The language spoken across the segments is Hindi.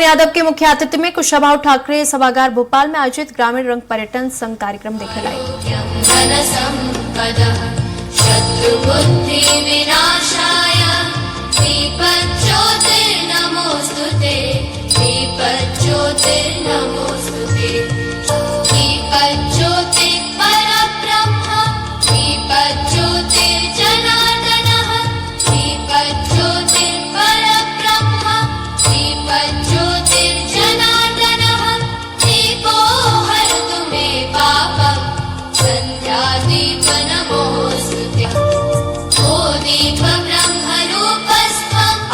यादव के मुख्य आतिथ्य में कुशाभाऊ ठाकरे सभागार भोपाल में आयोजित ग्रामीण रंग पर्यटन संघ कार्यक्रम देखा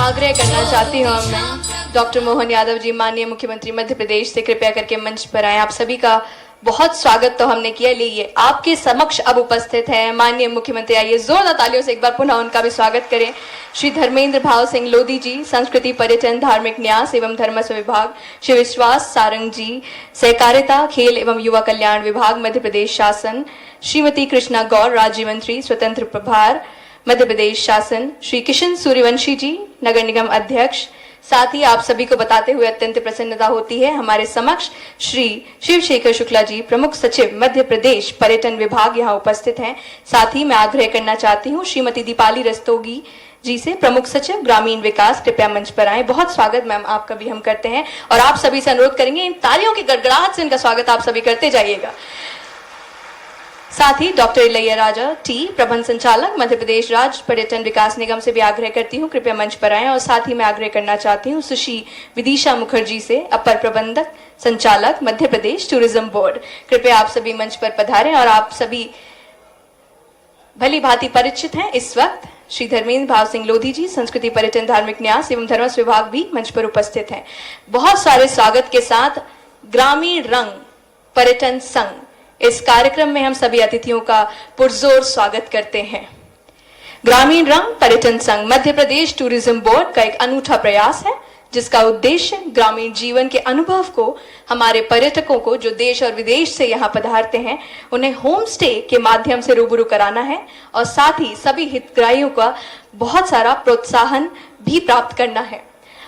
आग्रह करना चाहती हूँ मैं डॉक्टर मोहन यादव जी माननीय मुख्यमंत्री मध्य प्रदेश से कृपया करके मंच पर आए। आप सभी का बहुत स्वागत तो हमने किया, लिए आपके समक्ष अब उपस्थित हैं माननीय मुख्यमंत्री। आइए जोरदार तालियों से एक बार पुनः उनका भी स्वागत करें। श्री धर्मेंद्र भाव सिंह लोधी जी, संस्कृति पर्यटन धार्मिक न्यास एवं धर्मस्व विभाग, श्री विश्वास सारंग जी, सहकारिता खेल एवं युवा कल्याण विभाग मध्य प्रदेश शासन, श्रीमती कृष्णा गौर राज्य मंत्री स्वतंत्र प्रभार मध्य प्रदेश शासन, श्री किशन सूर्यवंशी जी नगर निगम अध्यक्ष। साथ ही आप सभी को बताते हुए अत्यंत प्रसन्नता होती है हमारे समक्ष श्री शिवशेखर शुक्ला जी प्रमुख सचिव मध्य प्रदेश पर्यटन विभाग यहाँ उपस्थित हैं। साथ ही मैं आग्रह करना चाहती हूँ श्रीमती दीपाली रस्तोगी जी से प्रमुख सचिव ग्रामीण विकास, कृपया मंच पर आए। बहुत स्वागत मैम आपका भी हम करते हैं और आप सभी से अनुरोध करेंगे इन तालियों की गड़गड़ाहट से इनका स्वागत आप सभी करते जाइएगा। साथ ही डॉक्टर इलैया राजा टी प्रबंध संचालक मध्य प्रदेश राज्य पर्यटन विकास निगम से भी आग्रह करती हूँ कृपया मंच पर आएं। और साथ ही मैं आग्रह करना चाहती हूँ सुश्री विदिशा मुखर्जी से अपर प्रबंधक संचालक मध्य प्रदेश टूरिज्म बोर्ड, कृपया आप सभी मंच पर पधारें। और आप सभी भली भांति परिचित हैं इस वक्त श्री धर्मेंद्र भाव सिंह लोधी जी, संस्कृति पर्यटन धार्मिक न्यास एवं धर्मस्व विभाग भी मंच पर उपस्थित हैं। बहुत सारे स्वागत के साथ ग्रामीण रंग पर्यटन संघ इस कार्यक्रम में हम सभी अतिथियों का पुरजोर स्वागत करते हैं। ग्रामीण रंग पर्यटन संघ मध्य प्रदेश टूरिज्म बोर्ड का एक अनूठा प्रयास है जिसका उद्देश्य ग्रामीण जीवन के अनुभव को हमारे पर्यटकों को जो देश और विदेश से यहाँ पधारते हैं उन्हें होम स्टे के माध्यम से रूबरू कराना है और साथ ही सभी हितग्राहियों का बहुत सारा प्रोत्साहन भी प्राप्त करना है।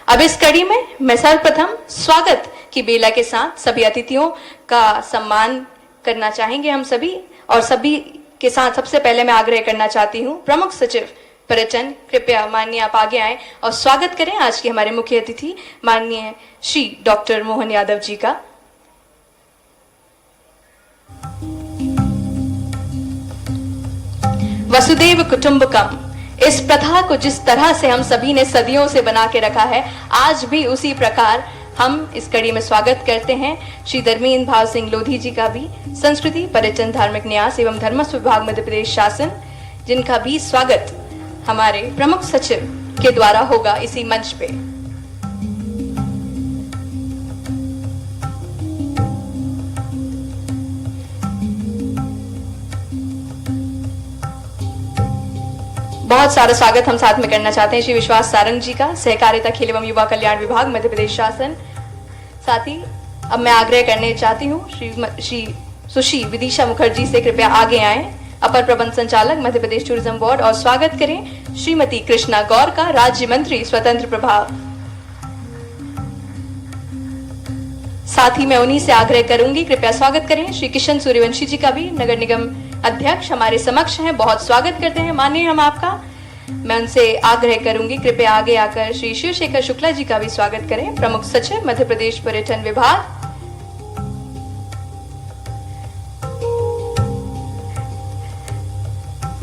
अब इस कड़ी में मैं सर्वप्रथम स्वागत की बेला के साथ सभी अतिथियों का सम्मान करना चाहेंगे हम सभी। और सभी के साथ सबसे पहले मैं आग्रह करना चाहती हूँ प्रमुख सचिव पर्यटन, कृपया माननीय आप आगे आएं और स्वागत करें आज के हमारे मुख्य अतिथि माननीय श्री डॉक्टर मोहन यादव जी का। वसुदेव कुटुंबकम इस प्रथा को जिस तरह से हम सभी ने सदियों से बना के रखा है, आज भी उसी प्रकार हम इस कड़ी में स्वागत करते हैं श्री धर्मेंद्र भाव सिंह लोधी जी का भी, संस्कृति पर्यटन धार्मिक न्यास एवं धर्मस्व विभाग मध्य प्रदेश शासन, जिनका भी स्वागत हमारे प्रमुख सचिव के द्वारा होगा इसी मंच पे। बहुत सारा स्वागत हम साथ में करना चाहते हैं श्री विश्वास सारंग जी का, सहकारिता खेल एवं युवा कल्याण विभाग मध्य प्रदेश शासन। साथ ही अब मैं आग्रह करने चाहती हूँ श्री सुश्री विदिशा मुखर्जी से कृपया आगे आएं, अपर प्रबंध संचालक मध्य प्रदेश टूरिज्म बोर्ड, और स्वागत करें श्रीमती कृष्णा गौर का, राज्य मंत्री स्वतंत्र प्रभार। साथ ही मैं उन्हीं से आग्रह करूंगी कृपया स्वागत करें श्री किशन सूर्यवंशी जी का भी, नगर निगम अध्यक्ष हमारे समक्ष हैं। बहुत स्वागत करते हैं माननीय हम आपका। मैं उनसे आग्रह करूंगी कृपया आगे आकर श्री शिवशेखर शुक्ला जी का भी स्वागत करें, प्रमुख सचिव मध्य प्रदेश पर्यटन विभाग।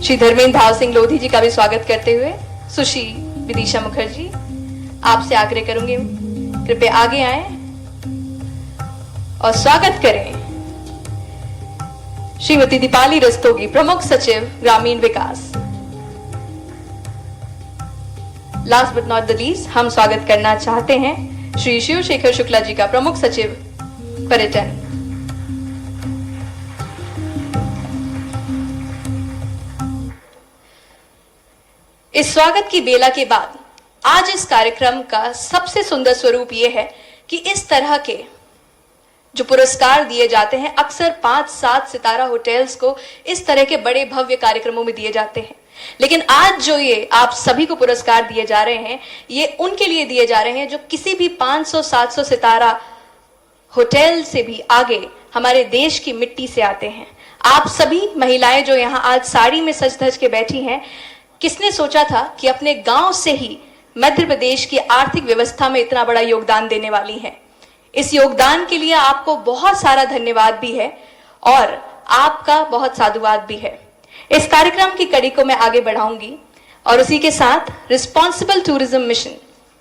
श्री धर्मेंद्र भाव सिंह लोधी जी का भी स्वागत करते हुए सुश्री विदिशा मुखर्जी, आपसे आग्रह करूंगी कृपया आगे आए और स्वागत करें श्रीमती दीपाली रस्तोगी, प्रमुख सचिव ग्रामीण विकास। Last but not the least हम स्वागत करना चाहते हैं श्री शिवशेखर शुक्ला जी का, प्रमुख सचिव पर्यटन। इस स्वागत की बेला के बाद आज इस कार्यक्रम का सबसे सुंदर स्वरूप यह है कि इस तरह के जो पुरस्कार दिए जाते हैं अक्सर 5-7 सितारा होटल्स को इस तरह के बड़े भव्य कार्यक्रमों में दिए जाते हैं, लेकिन आज जो ये आप सभी को पुरस्कार दिए जा रहे हैं, ये उनके लिए दिए जा रहे हैं जो किसी भी 500-700 सितारा होटल से भी आगे हमारे देश की मिट्टी से आते हैं। आप सभी महिलाएं जो यहाँ आज साड़ी में सज धज के बैठी हैं, किसने सोचा था कि अपने गांव से ही मध्य प्रदेश की आर्थिक व्यवस्था में इतना बड़ा योगदान देने वाली है। इस योगदान के लिए आपको बहुत सारा धन्यवाद भी है और आपका बहुत साधुवाद भी है। इस कार्यक्रम की कड़ी को मैं आगे बढ़ाऊंगी और उसी के साथ रिस्पॉन्सिबल टूरिज्म मिशन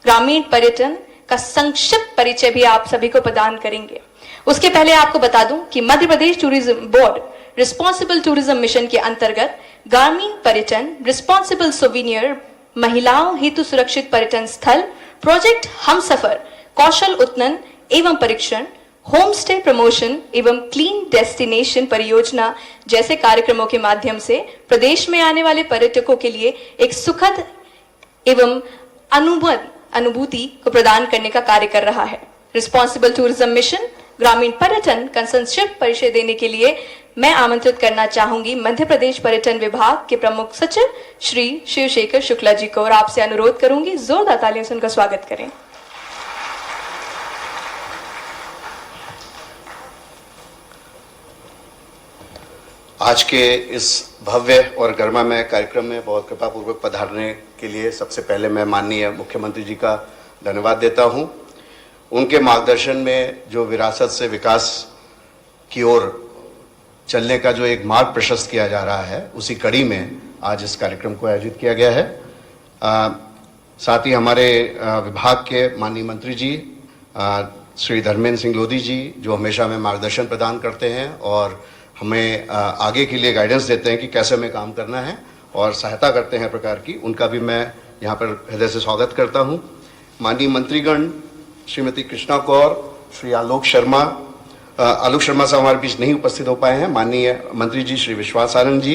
ग्रामीण पर्यटन का संक्षिप्त परिचय भी आप सभी को प्रदान करेंगे। उसके पहले आपको बता दूं कि Madhya Pradesh tourism board responsible tourism mission के अंतर्गत ग्रामीण पर्यटन, रिस्पॉन्सिबल सोविनियर, महिलाओं हेतु सुरक्षित पर्यटन स्थल, प्रोजेक्ट हमसफर, कौशल उन्नयन एवं परीक्षण, होम स्टे प्रमोशन एवं क्लीन डेस्टिनेशन परियोजना जैसे कार्यक्रमों के माध्यम से प्रदेश में आने वाले पर्यटकों के लिए एक सुखद एवं अनुभूति को प्रदान करने का कार्य कर रहा है। रिस्पॉन्सिबल टूरिज्म मिशन ग्रामीण पर्यटन का संक्षिप्त परिचय देने के लिए मैं आमंत्रित करना चाहूंगी मध्य प्रदेश पर्यटन विभाग के प्रमुख सचिव श्री शिवशेखर शुक्ला जी को और आपसे अनुरोध करूंगी जोरदार तालियों से उनका स्वागत करें। आज के इस भव्य और गरिमामय कार्यक्रम में बहुत कृपापूर्वक पधारने के लिए सबसे पहले मैं माननीय मुख्यमंत्री जी का धन्यवाद देता हूं। उनके मार्गदर्शन में जो विरासत से विकास की ओर चलने का जो एक मार्ग प्रशस्त किया जा रहा है, उसी कड़ी में आज इस कार्यक्रम को आयोजित किया गया है। साथ ही हमारे विभाग के माननीय मंत्री जी श्री धर्मेंद्र सिंह लोधी जी, जो हमेशा हमें मार्गदर्शन प्रदान करते हैं और हमें आगे के लिए गाइडेंस देते हैं कि कैसे हमें काम करना है और सहायता करते हैं प्रकार की, उनका भी मैं यहाँ पर हृदय से स्वागत करता हूँ। माननीय मंत्रीगण श्रीमती कृष्णा कौर, श्री आलोक शर्मा साहब हमारे बीच नहीं उपस्थित हो पाए हैं। माननीय मंत्री जी श्री विश्वास आनंद जी,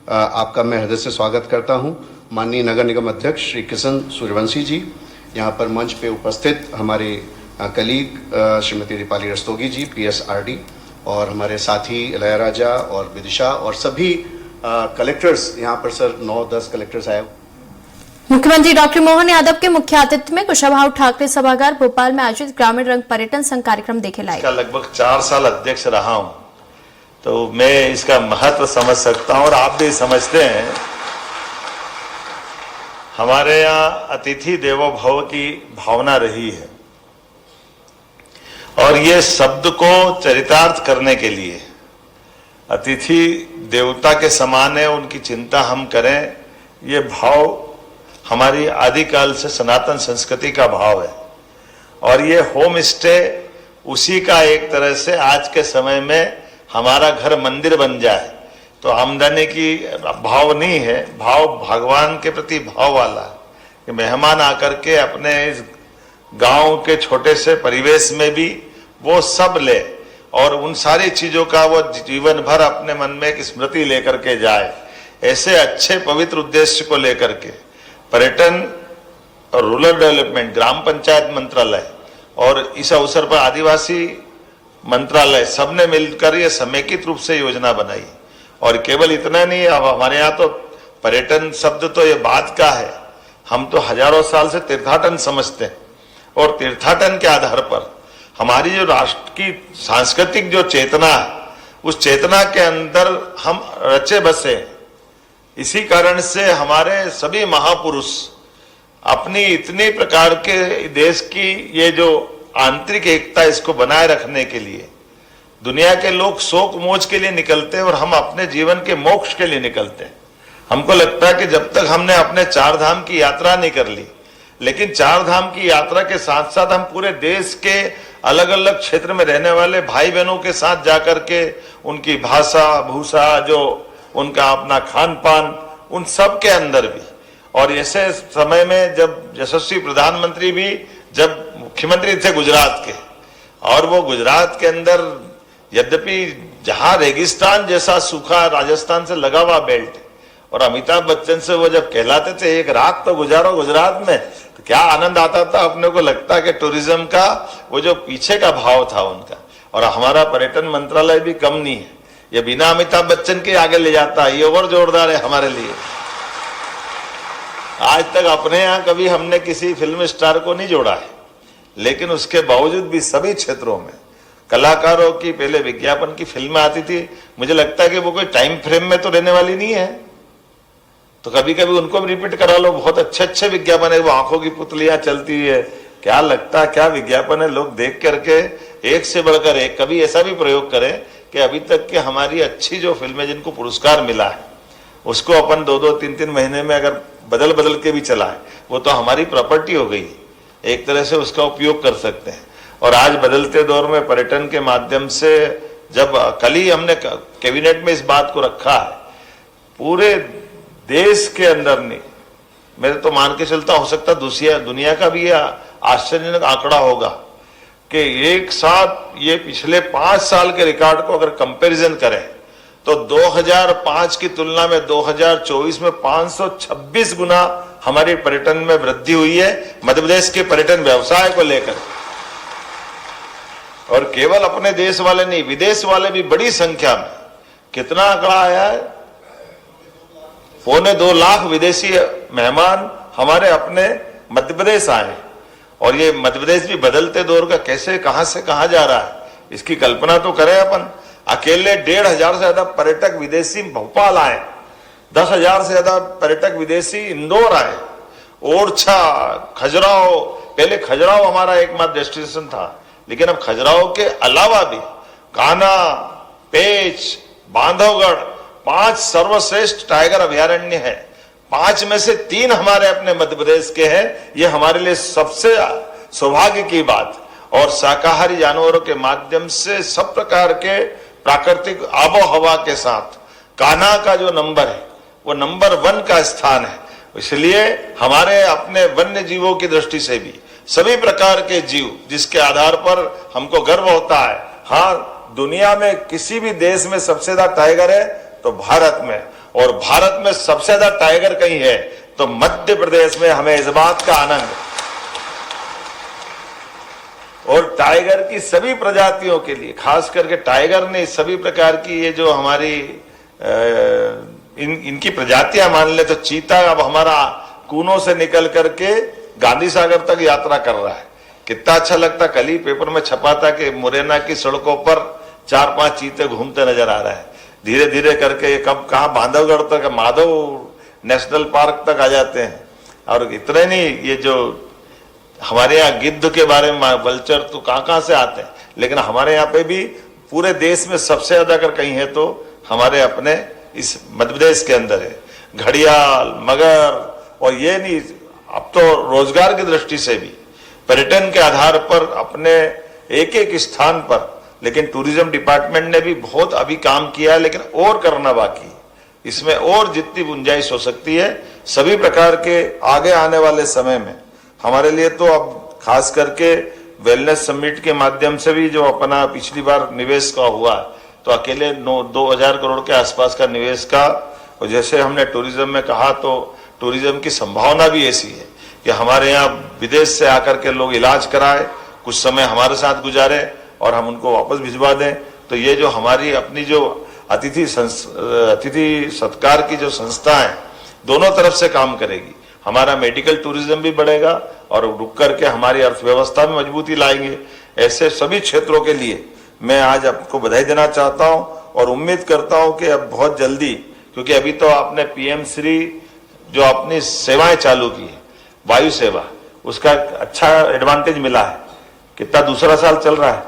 आपका मैं हृदय से स्वागत करता हूँ। माननीय नगर निगम अध्यक्ष श्री किशन सूर्यवंशी जी, यहाँ पर मंच पे उपस्थित हमारे कलीग श्रीमती दीपाली रस्तोगी जी PSRD, और हमारे साथी इलैयाराजा और विदिशा और सभी कलेक्टर्स, यहाँ पर सर 9-10 कलेक्टर्स आए। मुख्यमंत्री डॉक्टर मोहन यादव के मुख्य आतिथ्य में कुशाभाऊ ठाकरे सभागार भोपाल में आयोजित ग्रामीण रंग पर्यटन संघ कार्यक्रम देखे लाए। इसका लगभग 4 साल अध्यक्ष रहा हूं, तो मैं इसका महत्व समझ सकता हूं और आप भी समझते हैं। हमारे यहाँ अतिथि देवो भव की भावना रही है और ये शब्द को चरितार्थ करने के लिए अतिथि देवता के समान है, उनकी चिंता हम करें, ये भाव हमारी आदिकाल से सनातन संस्कृति का भाव है। और ये होम स्टे उसी का एक तरह से आज के समय में हमारा घर मंदिर बन जाए तो आमदनी की भाव नहीं है, भाव भगवान के प्रति भाव वाला है कि मेहमान आकर के अपने इस गांव के छोटे से परिवेश में भी वो सब ले और उन सारी चीजों का वो जीवन भर अपने मन में एक स्मृति लेकर के जाए। ऐसे अच्छे पवित्र उद्देश्य को लेकर के पर्यटन और रूरल डेवलपमेंट, ग्राम पंचायत मंत्रालय और इस अवसर पर आदिवासी मंत्रालय सबने मिलकर ये समेकित रूप से योजना बनाई। और केवल इतना नहीं, अब हमारे यहाँ तो पर्यटन शब्द तो ये बात का है, हम तो हजारों साल से तीर्थाटन समझते हैं और तीर्थाटन के आधार पर हमारी जो राष्ट्र की सांस्कृतिक जो चेतना है, उस चेतना के अंदर हम रचे बसे। इसी कारण से हमारे सभी महापुरुष अपनी इतनी प्रकार के देश की ये जो आंतरिक एकता, इसको बनाए रखने के लिए दुनिया के लोग शोक मोज के लिए निकलते हैं और हम अपने जीवन के मोक्ष के लिए निकलते हैं। हमको लगता है कि जब तक हमने अपने 4 धाम की यात्रा नहीं कर ली, लेकिन 4 धाम की यात्रा के साथ साथ हम पूरे देश के अलग अलग क्षेत्र में रहने वाले भाई बहनों के साथ जाकर के उनकी भाषा भूषा, जो उनका अपना खान पान, उन सब के अंदर भी, और ऐसे समय में जब यशस्वी प्रधानमंत्री भी जब मुख्यमंत्री थे गुजरात के, और वो गुजरात के अंदर यद्यपि जहां रेगिस्तान जैसा सूखा राजस्थान से लगा हुआ बेल्ट, और अमिताभ बच्चन से वो जब कहलाते थे एक रात तो गुजारो गुजरात में, तो क्या आनंद आता था। अपने को लगता कि टूरिज्म का वो जो पीछे का भाव था उनका, और हमारा पर्यटन मंत्रालय भी कम नहीं है, ये बिना अमिताभ बच्चन के आगे ले जाता है, ये और जोरदार है हमारे लिए। आज तक अपने यहाँ कभी हमने किसी फिल्म स्टार को नहीं जोड़ा है, लेकिन उसके बावजूद भी सभी क्षेत्रों में कलाकारों की पहले विज्ञापन की फिल्में आती थी। मुझे लगता है कि वो कोई टाइम फ्रेम में तो रहने वाली नहीं है, तो कभी कभी उनको भी रिपीट करा लो। बहुत अच्छे अच्छे विज्ञापन है, वो आंखों की पुतलियां चलती है, क्या लगता है क्या विज्ञापन है। लोग देख करके एक से बढ़कर एक, कभी ऐसा भी प्रयोग करें कि अभी तक के हमारी अच्छी जो फिल्में जिनको पुरस्कार मिला है उसको अपन 2-2, 3-3 महीने में अगर बदल बदल के भी चलाएं, वो तो हमारी प्रॉपर्टी हो गई, एक तरह से उसका उपयोग कर सकते हैं। और आज बदलते दौर में पर्यटन के माध्यम से, जब कल ही हमने कैबिनेट में इस बात को रखा है, पूरे देश के अंदर नहीं, मैं तो मान के चलता, हो सकता दुनिया का भी यह आश्चर्यजनक आंकड़ा होगा कि एक साथ ये पिछले 5 साल के रिकॉर्ड को अगर कंपैरिजन करें तो 2005 की तुलना में 2024 में 526 गुना हमारी पर्यटन में वृद्धि हुई है, मध्य प्रदेश के पर्यटन व्यवसाय को लेकर। और केवल अपने देश वाले नहीं, विदेश वाले भी बड़ी संख्या में, कितना आंकड़ा आया है, 2.25 लाख विदेशी मेहमान हमारे अपने मध्य प्रदेश आए। और ये मध्य प्रदेश भी बदलते दौर का कैसे कहां से कहां जा रहा है, इसकी कल्पना तो करें अपन। अकेले 1,500 से ज्यादा पर्यटक विदेशी भोपाल आए, 10,000 से ज्यादा पर्यटक विदेशी इंदौर आए, ओरछा, खजुराहो। पहले खजुराहो हमारा एकमात्र डेस्टिनेशन था, लेकिन अब खजुराहो के अलावा भी कान्हा, पेंच, बांधवगढ़ 5 सर्वश्रेष्ठ टाइगर अभयारण्य है। 5 में से 3 हमारे अपने मध्य प्रदेश के हैं। ये हमारे लिए सबसे सौभाग्य की बात। और शाकाहारी जानवरों के माध्यम से सब प्रकार के प्राकृतिक आबो हवा के साथ कान्हा का जो नंबर है वो नंबर 1 का स्थान है। इसलिए हमारे अपने वन्य जीवों की दृष्टि से भी सभी प्रकार के जीव जिसके आधार पर हमको गर्व होता है। हाँ, दुनिया में किसी भी देश में सबसे ज्यादा टाइगर है तो भारत में, और भारत में सबसे ज्यादा टाइगर कहीं है तो मध्य प्रदेश में। हमें इस बात का आनंद, और टाइगर की सभी प्रजातियों के लिए, खास करके टाइगर ने सभी प्रकार की ये जो हमारी इनकी प्रजातियां मान ले तो चीता अब हमारा कूनों से निकल करके गांधी सागर तक यात्रा कर रहा है। कितना अच्छा लगता, कल ही पेपर में छपा था कि मुरैना की सड़कों पर 4-5 चीते घूमते नजर आ रहे हैं। धीरे धीरे करके ये कब कहां बांधवगढ़ तक, माधव नेशनल पार्क तक आ जाते हैं। और इतने नहीं, ये जो हमारे यहाँ गिद्ध के बारे में वल्चर तो कहां से आते हैं, लेकिन हमारे यहाँ पे भी पूरे देश में सबसे ज्यादा अगर कहीं है तो हमारे अपने इस मध्य प्रदेश के अंदर है। घड़ियाल, मगर, और ये नहीं, अब तो रोजगार की दृष्टि से भी पर्यटन के आधार पर अपने एक स्थान पर, लेकिन टूरिज्म डिपार्टमेंट ने भी बहुत अभी काम किया है, लेकिन और करना बाकी। इसमें और जितनी गुंजाइश हो सकती है सभी प्रकार के आगे आने वाले समय में हमारे लिए, तो अब खास करके वेलनेस समिट के माध्यम से भी जो अपना पिछली बार निवेश का हुआ, तो अकेले 2,000 करोड़ के आसपास का निवेश का। और जैसे हमने टूरिज्म में कहा, तो टूरिज्म की संभावना भी ऐसी है कि हमारे यहाँ विदेश से आकर के लोग इलाज कराए, कुछ समय हमारे साथ गुजारे और हम उनको वापस भिजवा दें। तो ये जो हमारी अपनी जो अतिथि सत्कार की जो संस्था है, दोनों तरफ से काम करेगी। हमारा मेडिकल टूरिज्म भी बढ़ेगा और रुक करके हमारी अर्थव्यवस्था में मजबूती लाएंगे। ऐसे सभी क्षेत्रों के लिए मैं आज आपको बधाई देना चाहता हूं और उम्मीद करता हूं कि अब बहुत जल्दी, क्योंकि अभी तो आपने पीएम श्री जो अपनी सेवाएं चालू की है, वायु सेवा, उसका अच्छा एडवांटेज मिला है। कितना दूसरा साल चल रहा है,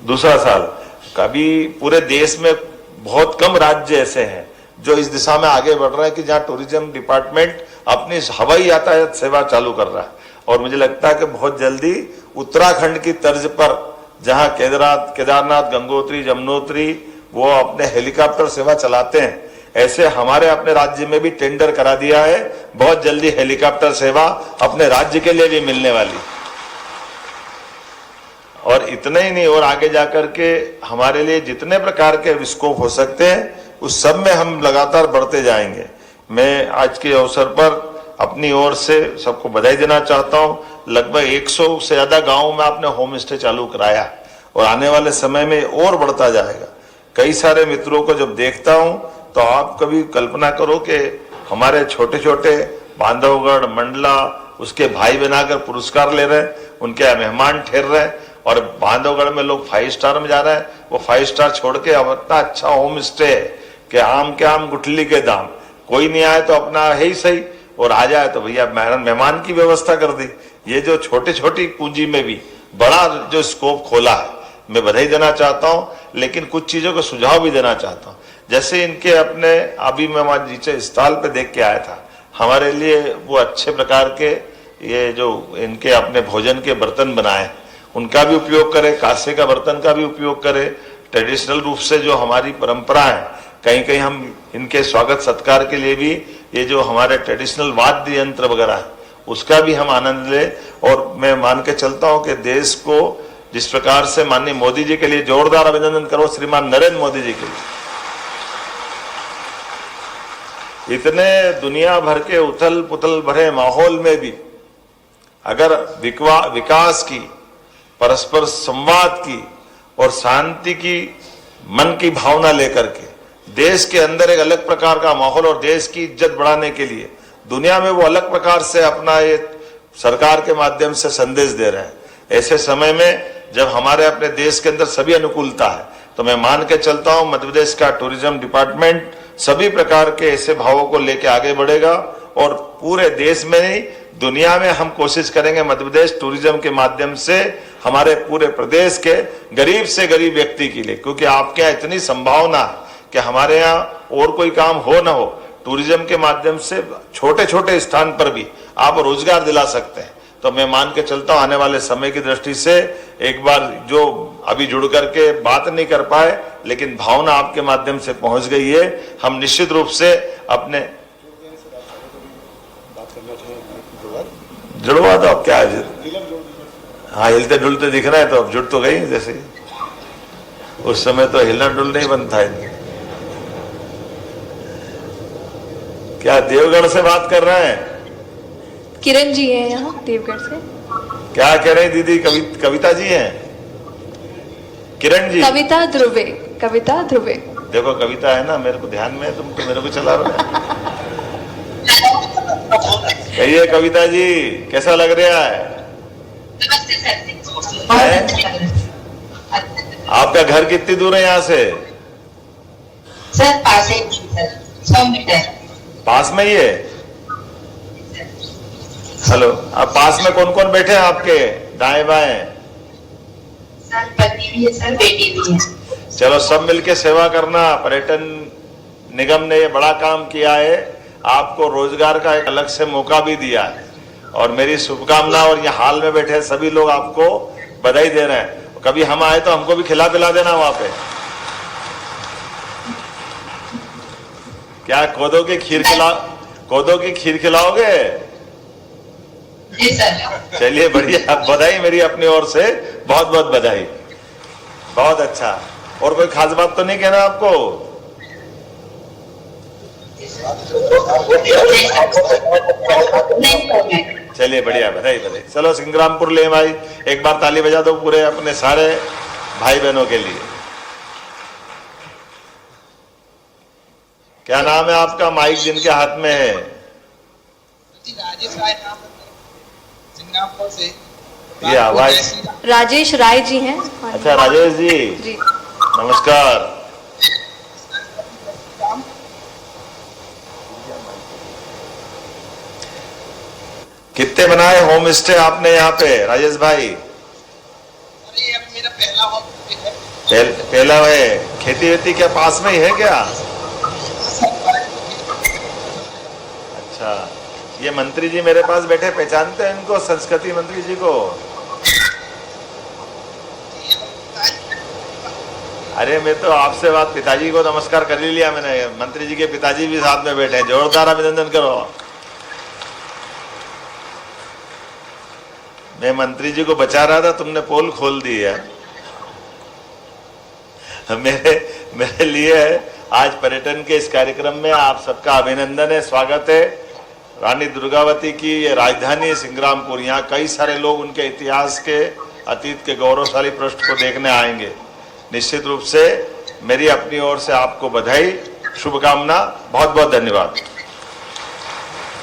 दूसरा साल। कभी पूरे देश में बहुत कम राज्य ऐसे हैं जो इस दिशा में आगे बढ़ रहा है कि जहां टूरिज्म डिपार्टमेंट अपनी हवाई यातायात सेवा चालू कर रहा है। और मुझे लगता है कि बहुत जल्दी उत्तराखंड की तर्ज पर, जहां केदारनाथ, गंगोत्री, यमुनोत्री वो अपने हेलीकॉप्टर सेवा चलाते हैं, ऐसे हमारे अपने राज्य में भी टेंडर करा दिया है। बहुत जल्दी हेलीकॉप्टर सेवा अपने राज्य के लिए भी मिलने वाली। और इतना ही नहीं, और आगे जाकर के हमारे लिए जितने प्रकार के स्कोप हो सकते हैं उस सब में हम लगातार बढ़ते जाएंगे। मैं आज के अवसर पर अपनी ओर से सबको बधाई देना चाहता हूं। लगभग 100 से ज्यादा गांवों में आपने होम स्टे चालू कराया और आने वाले समय में और बढ़ता जाएगा। कई सारे मित्रों को जब देखता हूं तो आप कभी कल्पना करो कि हमारे छोटे छोटे बांधवगढ़, मंडला उसके भाई बनाकर पुरस्कार ले रहे हैं, उनके मेहमान ठहर रहे हैं। और बांधवगढ़ में लोग 5 स्टार में जा रहे हैं, वो 5 स्टार छोड़ के अब इतना अच्छा होम स्टे है कि आम के आम गुठली के दाम। कोई नहीं आए तो अपना है ही सही, और आ जाए तो भैया मेहमान की व्यवस्था कर दी। ये जो छोटी छोटी पूंजी में भी बड़ा जो स्कोप खोला है, मैं बधाई देना चाहता हूं, लेकिन कुछ चीजों का सुझाव भी देना चाहता हूं। जैसे इनके अपने अभी मैं वहां नीचे स्टॉल पे देख के आया था, हमारे लिए वो अच्छे प्रकार के ये जो इनके अपने भोजन के बर्तन बनाए, उनका भी उपयोग करें, कांसे का बर्तन का भी उपयोग करें। ट्रेडिशनल रूप से जो हमारी परंपरा है, कहीं कहीं हम इनके स्वागत सत्कार के लिए भी ये जो हमारे ट्रेडिशनल वाद्य यंत्र वगैरह है, उसका भी हम आनंद ले। और मैं मान के चलता हूं कि देश को जिस प्रकार से माननीय मोदी जी के लिए जोरदार अभिनंदन करो, श्रीमान नरेंद्र मोदी जी के लिए। इतने दुनिया भर के उथल पुथल भरे माहौल में भी अगर विकास की, परस्पर संवाद की और शांति की मन की भावना लेकर के देश के अंदर एक अलग प्रकार का माहौल और देश की इज्जत बढ़ाने के लिए दुनिया में वो अलग प्रकार से अपना ये सरकार के माध्यम से संदेश दे रहे हैं, ऐसे समय में जब हमारे अपने देश के अंदर सभी अनुकूलता है, तो मैं मान के चलता हूं मध्य प्रदेश का टूरिज्म डिपार्टमेंट सभी प्रकार के ऐसे भावों को लेकर आगे बढ़ेगा। और पूरे देश में नहीं, दुनिया में हम कोशिश करेंगे मध्य प्रदेश टूरिज्म के माध्यम से हमारे पूरे प्रदेश के गरीब से गरीब व्यक्ति के लिए, क्योंकि आपके यहाँ इतनी संभावना है कि हमारे यहाँ और कोई काम हो ना हो, टूरिज्म के माध्यम से छोटे छोटे स्थान पर भी आप रोजगार दिला सकते हैं। तो मैं मान के चलता हूं आने वाले समय की दृष्टि से एक बार जो अभी जुड़ करके बात नहीं कर पाए, लेकिन भावना आपके माध्यम से पहुंच गई है, हम निश्चित रूप से अपने जुड़वा दो। अब क्या है, हाँ हिलते डुलते दिख रहे हैं तो अब जुड़ तो गई जैसे, उस समय तो हिलना डुलना ही बनता है। क्या देवगढ़ से बात कर रहे हैं? किरण जी हैं यहाँ देवगढ़ से। क्या कह रहे हैं दीदी? कविता जी हैं? किरण जी? कविता ध्रुवे, कविता ध्रुवे। देखो कविता है ना, मेरे को ध्यान में, तुम तो मेरे को चला रहे हो। कहिए कविता जी, कैसा लग रहा है? आपका घर कितनी दूर है यहाँ से? सर पास है सर, 100 मीटर। पास में ही है? हेलो, आप पास में कौन कौन बैठे हैं आपके दाएं बाएं? सर पति भी है सर, बेटी भी है। चलो सब मिलके सेवा करना। पर्यटन निगम ने ये बड़ा काम किया है, आपको रोजगार का एक अलग से मौका भी दिया है, और मेरी शुभकामना। और ये हाल में बैठे सभी लोग आपको बधाई दे रहे हैं। कभी हम आए तो हमको भी खिला पिला देना वहां पे। क्या कोदो की खीर खिलाओगे? जी सर। चलिए बढ़िया, बधाई मेरी अपनी ओर से, बहुत बहुत बधाई, बहुत अच्छा। और कोई खास बात तो नहीं कहना आपको? चलिए बढ़िया, बधाई बधाई। चलो सिंग्रामपुर ले भाई, एक बार ताली बजा दो पूरे अपने सारे भाई बहनों के लिए। क्या नाम है आपका? माइक जिनके हाथ में है। राजेश राय नाम है, सिंगापुर से। ये आवाज राजेश राय जी हैं। अच्छा राजेश जी, जी नमस्कार। कितने बनाए होम स्टे आपने यहाँ पे राजेश भाई? अरे अब मेरा पहला होम है। पहला है। खेती वेती क्या पास में ही है क्या? अच्छा, ये मंत्री जी मेरे पास बैठे, पहचानते हैं इनको, संस्कृति मंत्री जी को? अरे मैं तो आपसे बात, पिताजी को नमस्कार कर ही लिया मैंने, मंत्री जी के पिताजी भी साथ में बैठे हैं, जोरदार अभिनंदन करो। मैं मंत्री जी को बचा रहा था, तुमने पोल खोल दी है। मेरे लिए आज पर्यटन के इस कार्यक्रम में आप सबका अभिनंदन है, स्वागत है। रानी दुर्गावती की ये राजधानी सिंग्रामपुर, यहाँ कई सारे लोग उनके इतिहास के, अतीत के गौरवशाली पृष्ठ को देखने आएंगे। निश्चित रूप से मेरी अपनी ओर से आपको बधाई, शुभकामना, बहुत बहुत धन्यवाद।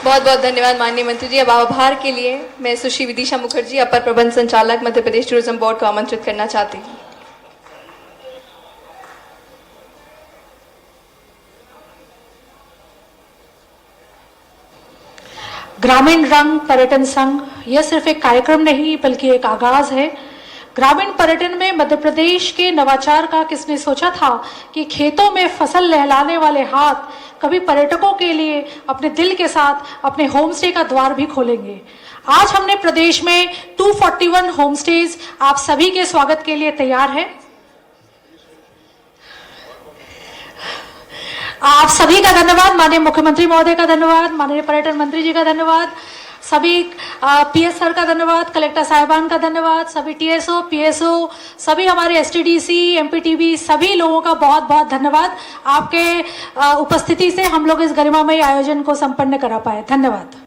बहुत बहुत धन्यवाद माननीय मंत्री जी। अब आभार के लिए मैं सुश्री विदिशा मुखर्जी, अपर प्रबंध संचालक मध्य प्रदेश टूरिज्म बोर्ड को आमंत्रित करना चाहती हूँ। ग्रामीण रंग पर्यटन संघ यह सिर्फ एक कार्यक्रम नहीं बल्कि एक आगाज है। ग्रामीण पर्यटन में मध्य प्रदेश के नवाचार का किसने सोचा था कि खेतों में फसल लहलाने वाले हाथ कभी पर्यटकों के लिए अपने दिल के साथ अपने होम स्टे का द्वार भी खोलेंगे। आज हमने प्रदेश में 241 होम स्टेज आप सभी के स्वागत के लिए तैयार है। आप सभी का धन्यवाद, माननीय मुख्यमंत्री महोदय का धन्यवाद, माननीय पर्यटन मंत्री जी का धन्यवाद, सभी पीएस सर का धन्यवाद, कलेक्टर साहिबान का धन्यवाद, सभी टीएसओ, पीएसओ, सभी हमारे एसटीडीसी, एमपीटीबी, सभी लोगों का बहुत बहुत धन्यवाद। आपके उपस्थिति से हम लोग इस गरिमामयी आयोजन को संपन्न करा पाए। धन्यवाद।